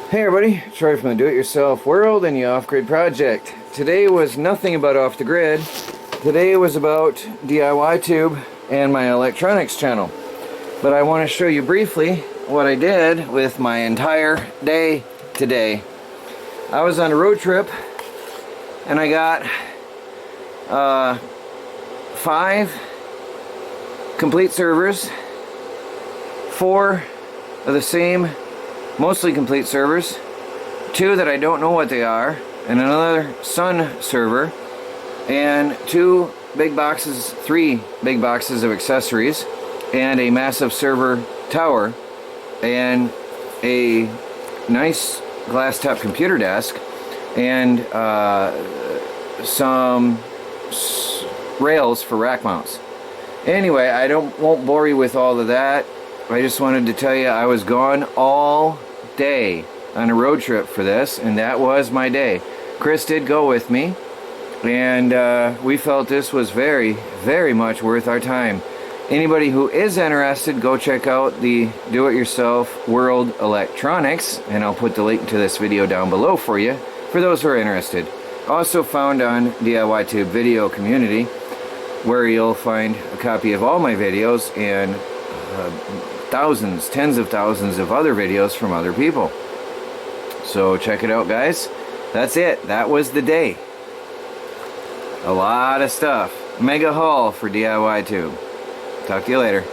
Hey everybody, Troy from the Do-It-Yourself World and the Off-Grid Project. Today was nothing about off the grid. Today was about DIY tube and my electronics channel. But I want to show you briefly what I did with my entire day today. I was on a road trip and I got 5 complete servers, 4 of the same mostly complete servers, 2 that I don't know what they are, and another Sun server, and 3 big boxes of accessories, and a massive server tower, and a nice glass top computer desk, and some rails for rack mounts. Anyway, I won't bore you with all of that. I just wanted to tell you I was gone all day on a road trip for this, and that was my day. Chris did go with me, and we felt this was very, very much worth our time. Anybody who is interested, go check out the Do-It-Yourself World Electronics, and I'll put the link to this video down below for you, for those who are interested. Also found on DIY Tube Video Community, where you'll find a copy of all my videos and thousands, tens of thousands of other videos from other people. So check it out, guys. That's it. That was the day. A lot of stuff. Mega haul for DIY Tube. Talk to you later.